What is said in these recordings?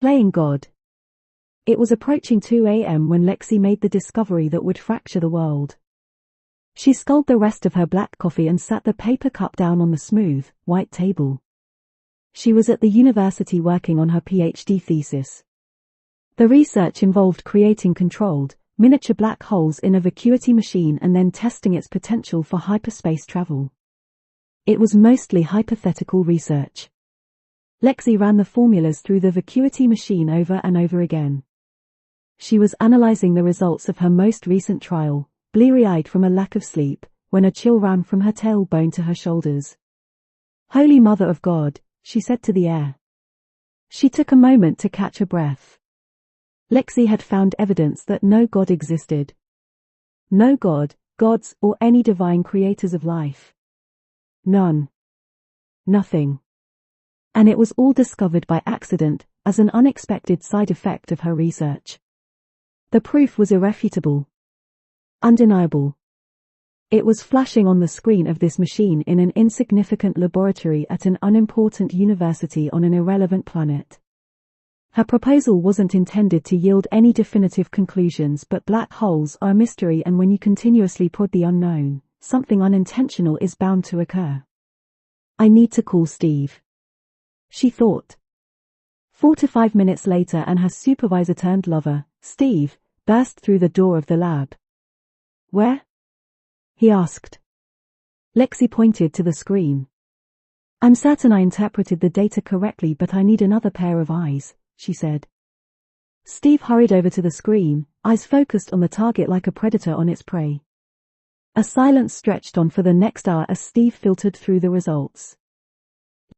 Playing God. It was approaching 2 a.m. when Lexi made the discovery that would fracture the world. She sculled the rest of her black coffee and sat the paper cup down on the smooth, white table. She was at the university working on her PhD thesis. The research involved creating controlled, miniature black holes in a vacuity machine and then testing its potential for hyperspace travel. It was mostly hypothetical research. Lexi ran the formulas through the vacuity machine over and over again. She was analyzing the results of her most recent trial, bleary-eyed from a lack of sleep, when a chill ran from her tailbone to her shoulders. "Holy Mother of God," she said to the air. She took a moment to catch her breath. Lexi had found evidence that no God existed. No God, gods, or any divine creators of life. None. Nothing. And it was all discovered by accident, as an unexpected side effect of her research. The proof was irrefutable. Undeniable. It was flashing on the screen of this machine in an insignificant laboratory at an unimportant university on an irrelevant planet. Her proposal wasn't intended to yield any definitive conclusions, but black holes are a mystery, and when you continuously prod the unknown, something unintentional is bound to occur. "I need to call Steve," she thought. 4 to 5 minutes later and her supervisor-turned-lover, Steve, burst through the door of the lab. "Where?" he asked. Lexi pointed to the screen. "I'm certain I interpreted the data correctly, but I need another pair of eyes," she said. Steve hurried over to the screen, eyes focused on the target like a predator on its prey. A silence stretched on for the next hour as Steve filtered through the results.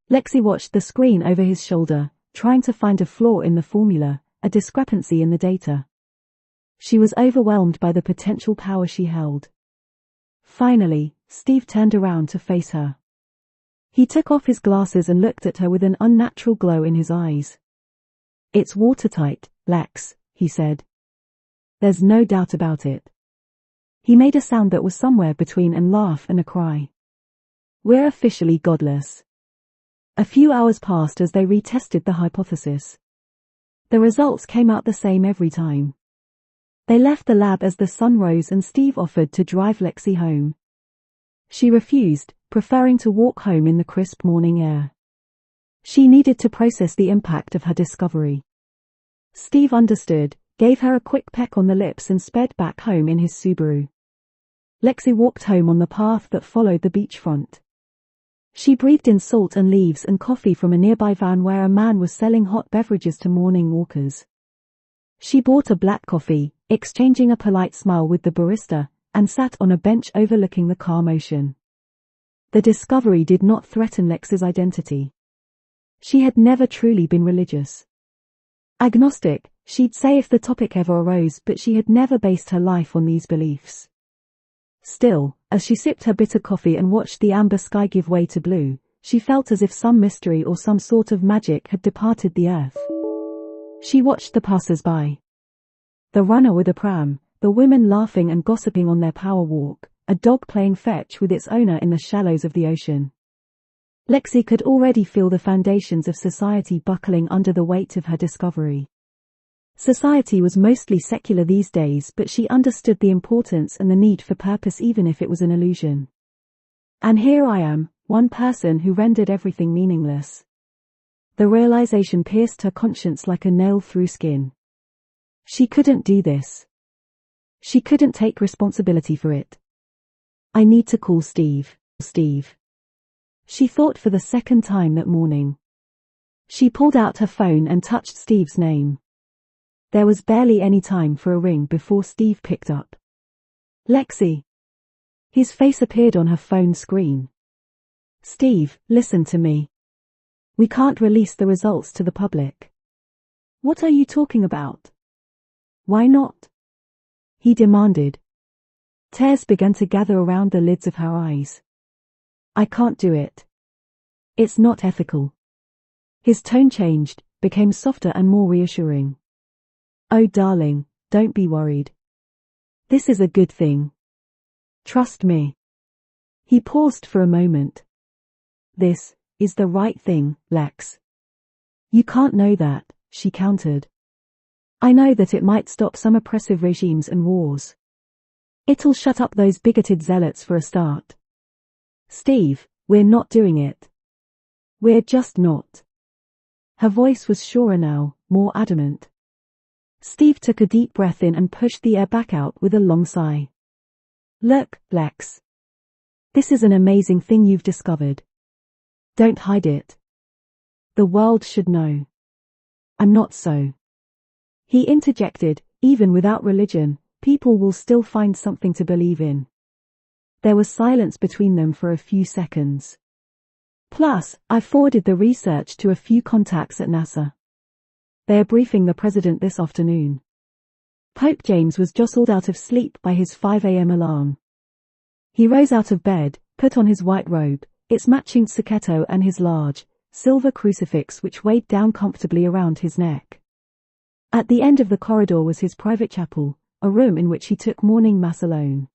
Lexi watched the screen over his shoulder, trying to find a flaw in the formula, a discrepancy in the data. She was overwhelmed by the potential power she held. Finally, Steve turned around to face her. He took off his glasses and looked at her with an unnatural glow in his eyes. "It's watertight, Lex," he said. "There's no doubt about it." He made a sound that was somewhere between a laugh and a cry. "We're officially godless." A few hours passed as they retested the hypothesis. The results came out the same every time. They left the lab as the sun rose and Steve offered to drive Lexi home. She refused, preferring to walk home in the crisp morning air. She needed to process the impact of her discovery. Steve understood, gave her a quick peck on the lips and sped back home in his Subaru. Lexi walked home on the path that followed the beachfront. She breathed in salt and leaves and coffee from a nearby van where a man was selling hot beverages to morning walkers. She bought a black coffee, exchanging a polite smile with the barista, and sat on a bench overlooking the car motion. The discovery did not threaten Lexi's identity. She had never truly been religious. Agnostic, she'd say if the topic ever arose, but she had never based her life on these beliefs. Still, as she sipped her bitter coffee and watched the amber sky give way to blue, she felt as if some mystery or some sort of magic had departed the earth. She watched the passers-by. The runner with a pram, the women laughing and gossiping on their power walk, a dog playing fetch with its owner in the shallows of the ocean. Lexi could already feel the foundations of society buckling under the weight of her discovery. Society was mostly secular these days, but she understood the importance and the need for purpose even if it was an illusion. And here I am, one person who rendered everything meaningless. The realization pierced her conscience like a nail through skin. She couldn't do this. She couldn't take responsibility for it. "I need to call Steve." Steve. She thought for the second time that morning. She pulled out her phone and touched Steve's name. There was barely any time for a ring before Steve picked up. "Lexi." His face appeared on her phone screen. "Steve, listen to me. We can't release the results to the public." "What are you talking about?" "Why not?" he demanded. Tears began to gather around the lids of her eyes. "I can't do it. It's not ethical." His tone changed, became softer and more reassuring. "Oh darling, don't be worried. This is a good thing. Trust me." He paused for a moment. "This is the right thing, Lex." "You can't know that," she countered. I know that it might stop some oppressive regimes and wars. It'll shut up those bigoted zealots for a start. Steve, we're not doing it. We're just not. Her voice was surer now, more adamant. Steve took a deep breath in and pushed the air back out with a long sigh. Look, Lex. This is an amazing thing you've discovered. Don't hide it. The world should know. I'm not so. He interjected, even without religion, people will still find something to believe in. There was silence between them for a few seconds. Plus, I forwarded the research to a few contacts at NASA. They are briefing the president this afternoon. Pope James was jostled out of sleep by his 5 a.m. alarm. He rose out of bed, put on his white robe, its matching sacchetto and his large, silver crucifix which weighed down comfortably around his neck. At the end of the corridor was his private chapel, a room in which he took morning mass alone.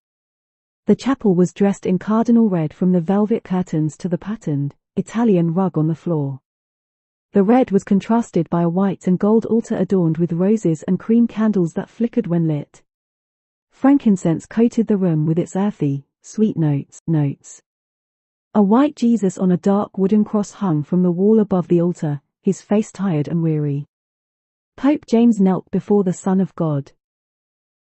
The chapel was dressed in cardinal red from the velvet curtains to the patterned, Italian rug on the floor. The red was contrasted by a white and gold altar adorned with roses and cream candles that flickered when lit. Frankincense coated the room with its earthy, sweet notes. A white Jesus on a dark wooden cross hung from the wall above the altar, his face tired and weary. Pope James knelt before the Son of God.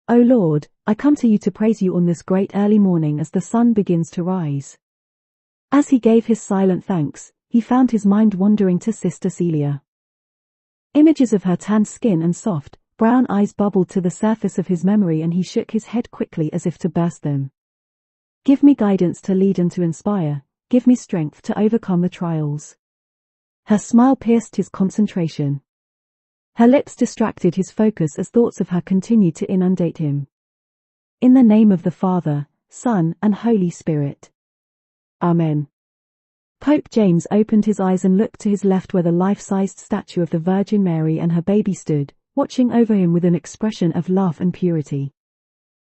O Lord, I come to you to praise you on this great early morning as the sun begins to rise. As he gave his silent thanks, he found his mind wandering to Sister Celia. Images of her tanned skin and soft, brown eyes bubbled to the surface of his memory and he shook his head quickly as if to burst them. Give me guidance to lead and to inspire, give me strength to overcome the trials. Her smile pierced his concentration. Her lips distracted his focus as thoughts of her continued to inundate him. In the name of the Father, Son, and Holy Spirit. Amen. Pope James opened his eyes and looked to his left where the life-sized statue of the Virgin Mary and her baby stood, watching over him with an expression of love and purity.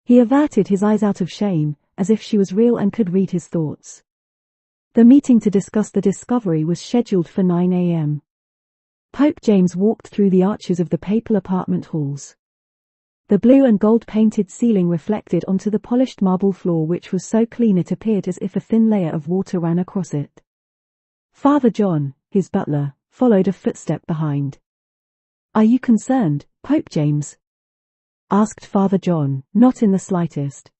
He averted his eyes out of shame, as if she was real and could read his thoughts. The meeting to discuss the discovery was scheduled for 9 a.m. Pope James walked through the arches of the papal apartment halls. The blue and gold-painted ceiling reflected onto the polished marble floor which was so clean it appeared as if a thin layer of water ran across it. Father John, his butler, followed a footstep behind. Are you concerned, Pope James? Asked Father John, not in the slightest.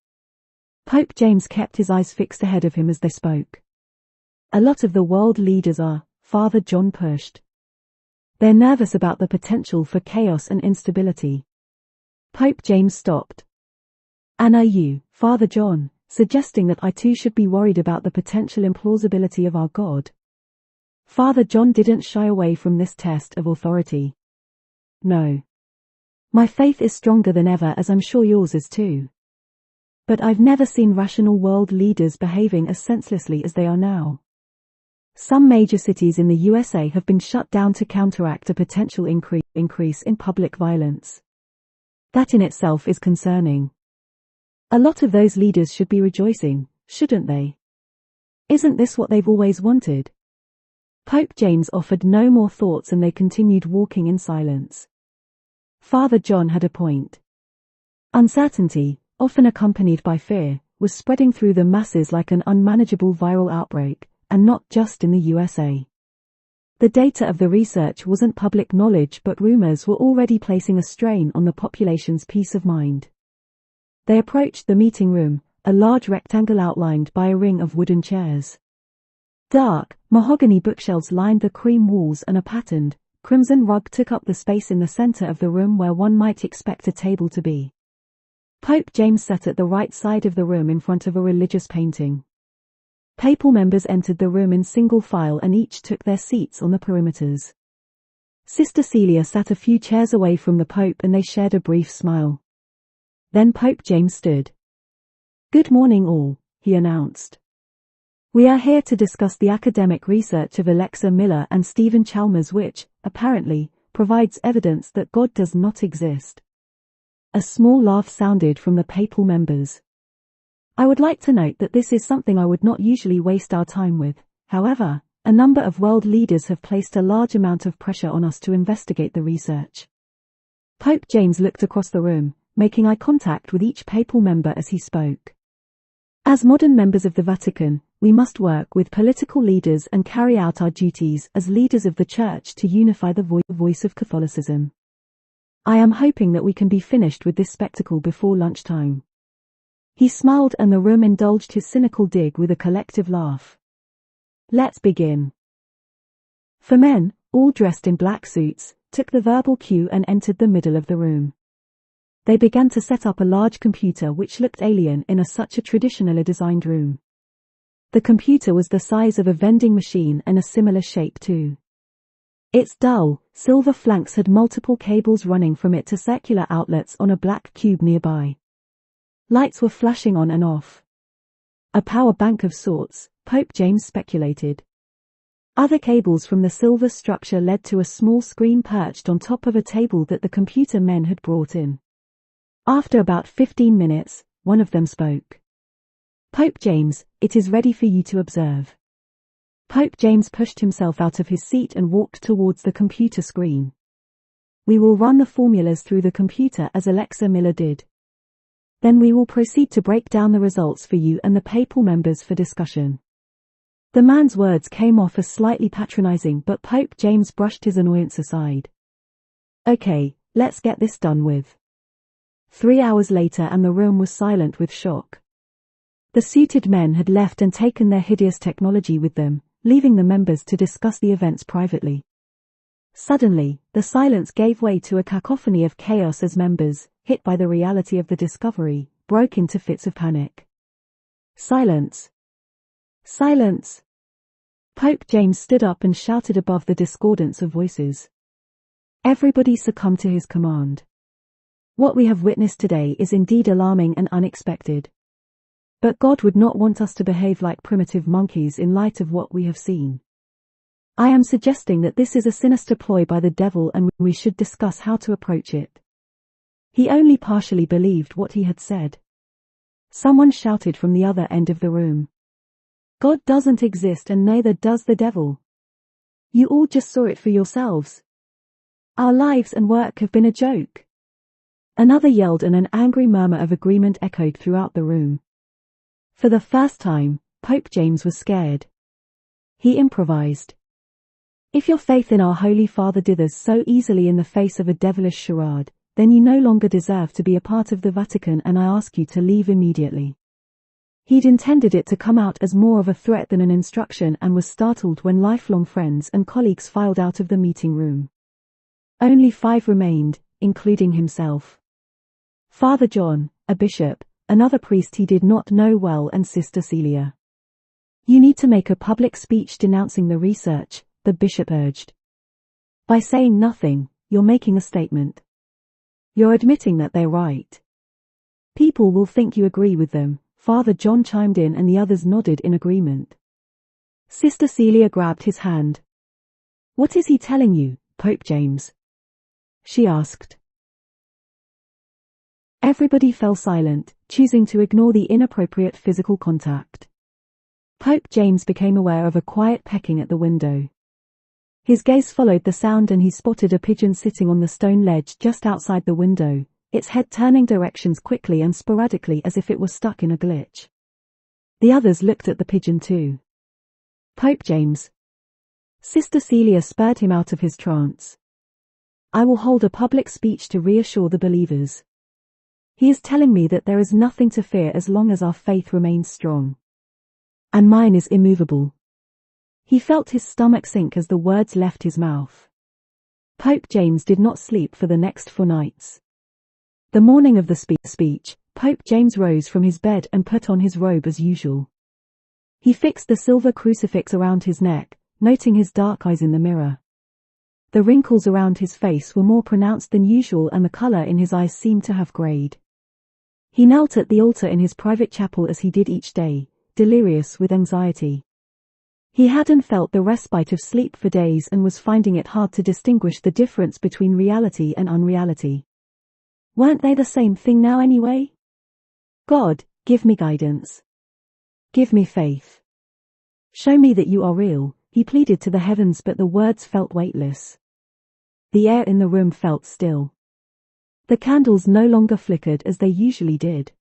Pope James kept his eyes fixed ahead of him as they spoke. A lot of the world leaders are, Father John pushed. They're nervous about the potential for chaos and instability. Pope James stopped. And are you, Father John, suggesting that I too should be worried about the potential implausibility of our God? Father John didn't shy away from this test of authority. No. My faith is stronger than ever, as I'm sure yours is too. But I've never seen rational world leaders behaving as senselessly as they are now. Some major cities in the USA have been shut down to counteract a potential increase in public violence. That in itself is concerning. A lot of those leaders should be rejoicing, shouldn't they? Isn't this what they've always wanted? Pope James offered no more thoughts and they continued walking in silence. Father John had a point. Uncertainty, often accompanied by fear, was spreading through the masses like an unmanageable viral outbreak, and not just in the USA. The data of the research wasn't public knowledge, but rumors were already placing a strain on the population's peace of mind. They approached the meeting room, a large rectangle outlined by a ring of wooden chairs. Dark, mahogany bookshelves lined the cream walls and a patterned, crimson rug took up the space in the center of the room where one might expect a table to be. Pope James sat at the right side of the room in front of a religious painting. Papal members entered the room in single file and each took their seats on the perimeters. Sister Celia sat a few chairs away from the Pope and they shared a brief smile. Then Pope James stood. Good morning all, he announced. We are here to discuss the academic research of Alexa Miller and Stephen Chalmers which, apparently, provides evidence that God does not exist. A small laugh sounded from the papal members. I would like to note that this is something I would not usually waste our time with. However, a number of world leaders have placed a large amount of pressure on us to investigate the research. Pope James looked across the room, making eye contact with each papal member as he spoke. As modern members of the Vatican, we must work with political leaders and carry out our duties as leaders of the Church to unify the voice of Catholicism. I am hoping that we can be finished with this spectacle before lunchtime. He smiled and the room indulged his cynical dig with a collective laugh. Let's begin. 4 men, all dressed in black suits, took the verbal cue and entered the middle of the room. They began to set up a large computer which looked alien in such a traditionally designed room. The computer was the size of a vending machine and a similar shape too. Its dull, silver flanks had multiple cables running from it to circular outlets on a black cube nearby. Lights were flashing on and off. A power bank of sorts, Pope James speculated. Other cables from the silver structure led to a small screen perched on top of a table that the computer men had brought in. After about 15 minutes, one of them spoke. Pope James, it is ready for you to observe. Pope James pushed himself out of his seat and walked towards the computer screen. We will run the formulas through the computer as Alexa Miller did. Then we will proceed to break down the results for you and the papal members for discussion. The man's words came off as slightly patronizing, but Pope James brushed his annoyance aside. Okay, let's get this done with. 3 hours later and the room was silent with shock. The suited men had left and taken their hideous technology with them, leaving the members to discuss the events privately. Suddenly, the silence gave way to a cacophony of chaos as members, hit by the reality of the discovery, broke into fits of panic. Silence! Silence! Pope James stood up and shouted above the discordance of voices. Everybody succumbed to his command. What we have witnessed today is indeed alarming and unexpected. But God would not want us to behave like primitive monkeys in light of what we have seen. I am suggesting that this is a sinister ploy by the devil and we should discuss how to approach it. He only partially believed what he had said. Someone shouted from the other end of the room. God doesn't exist and neither does the devil. You all just saw it for yourselves. Our lives and work have been a joke. Another yelled and an angry murmur of agreement echoed throughout the room. For the first time, Pope James was scared. He improvised. If your faith in our Holy Father dithers so easily in the face of a devilish charade, then you no longer deserve to be a part of the Vatican and I ask you to leave immediately. He'd intended it to come out as more of a threat than an instruction and was startled when lifelong friends and colleagues filed out of the meeting room. Only 5 remained, including himself. Father John, a bishop, another priest he did not know well, and Sister Celia. You need to make a public speech denouncing the research, the bishop urged. By saying nothing, you're making a statement. You're admitting that they're right. People will think you agree with them. Father John chimed in and the others nodded in agreement. Sister Celia grabbed his hand. What is he telling you, Pope James? She asked. Everybody fell silent, choosing to ignore the inappropriate physical contact. Pope James became aware of a quiet pecking at the window. His gaze followed the sound and he spotted a pigeon sitting on the stone ledge just outside the window, its head turning directions quickly and sporadically as if it was stuck in a glitch. The others looked at the pigeon too. Pope James. Sister Celia spurred him out of his trance. I will hold a public speech to reassure the believers. He is telling me that there is nothing to fear as long as our faith remains strong. And mine is immovable. He felt his stomach sink as the words left his mouth. Pope James did not sleep for the next 4 nights. The morning of the speech, Pope James rose from his bed and put on his robe as usual. He fixed the silver crucifix around his neck, noting his dark eyes in the mirror. The wrinkles around his face were more pronounced than usual and the color in his eyes seemed to have grayed. He knelt at the altar in his private chapel as he did each day, delirious with anxiety. He hadn't felt the respite of sleep for days and was finding it hard to distinguish the difference between reality and unreality. Weren't they the same thing now anyway? God, give me guidance. Give me faith. Show me that you are real, he pleaded to the heavens, but the words felt weightless. The air in the room felt still. The candles no longer flickered as they usually did.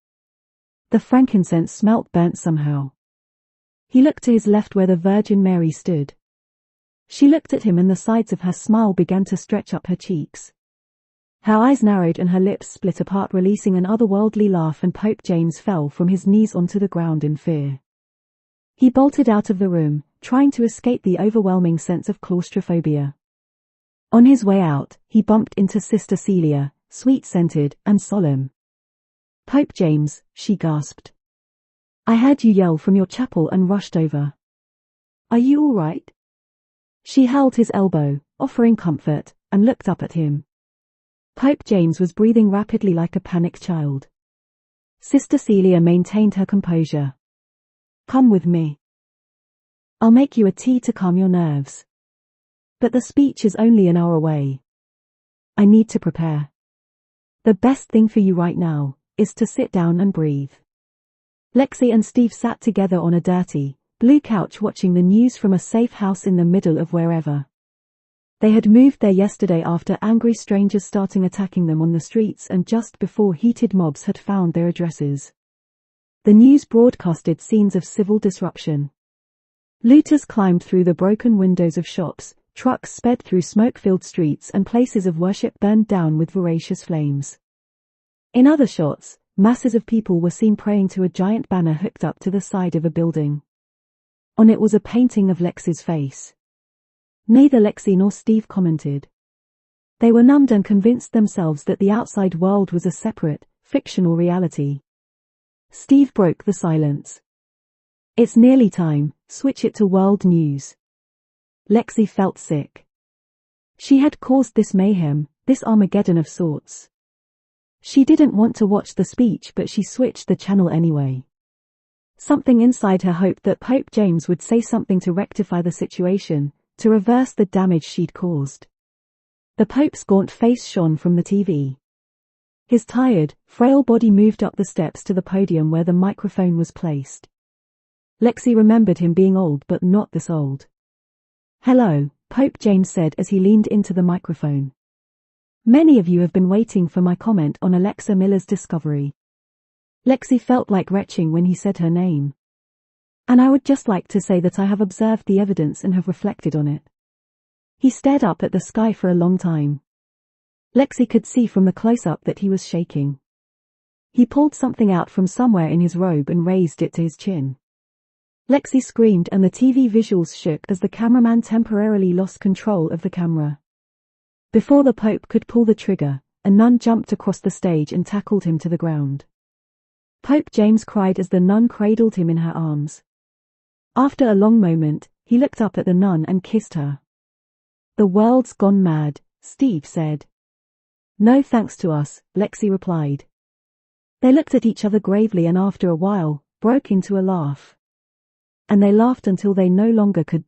The frankincense smelt burnt somehow. He looked to his left where the Virgin Mary stood. She looked at him and the sides of her smile began to stretch up her cheeks. Her eyes narrowed and her lips split apart, releasing an otherworldly laugh, and Pope James fell from his knees onto the ground in fear. He bolted out of the room, trying to escape the overwhelming sense of claustrophobia. On his way out, he bumped into Sister Celia, sweet-scented and solemn. "Pope James," she gasped. "I heard you yell from your chapel and rushed over. Are you all right?" She held his elbow, offering comfort, and looked up at him. Pope James was breathing rapidly like a panicked child. Sister Celia maintained her composure. "Come with me. I'll make you a tea to calm your nerves. But the speech is only an hour away. I need to prepare. The best thing for you right now is to sit down and breathe." Lexi and Steve sat together on a dirty, blue couch watching the news from a safe house in the middle of wherever. They had moved there yesterday after angry strangers starting attacking them on the streets and just before heated mobs had found their addresses. The news broadcasted scenes of civil disruption. Looters climbed through the broken windows of shops, trucks sped through smoke-filled streets, and places of worship burned down with voracious flames. In other shots, masses of people were seen praying to a giant banner hooked up to the side of a building. On it was a painting of Lexi's face. Neither Lexi nor Steve commented. They were numbed and convinced themselves that the outside world was a separate, fictional reality. Steve broke the silence. "It's nearly time, switch it to world news." Lexi felt sick. She had caused this mayhem, this Armageddon of sorts. She didn't want to watch the speech, but she switched the channel anyway. Something inside her hoped that Pope James would say something to rectify the situation, to reverse the damage she'd caused. The Pope's gaunt face shone from the TV. His tired, frail body moved up the steps to the podium where the microphone was placed. Lexi remembered him being old, but not this old. "Hello," Pope James said as he leaned into the microphone. "Many of you have been waiting for my comment on Alexa Miller's discovery." Lexi felt like retching when he said her name. "And I would just like to say that I have observed the evidence and have reflected on it." He stared up at the sky for a long time. Lexi could see from the close-up that he was shaking. He pulled something out from somewhere in his robe and raised it to his chin. Lexi screamed and the TV visuals shook as the cameraman temporarily lost control of the camera. Before the Pope could pull the trigger, a nun jumped across the stage and tackled him to the ground. Pope James cried as the nun cradled him in her arms. After a long moment, he looked up at the nun and kissed her. "The world's gone mad," Steve said. "No thanks to us," Lexi replied. They looked at each other gravely and after a while, broke into a laugh. And they laughed until they no longer could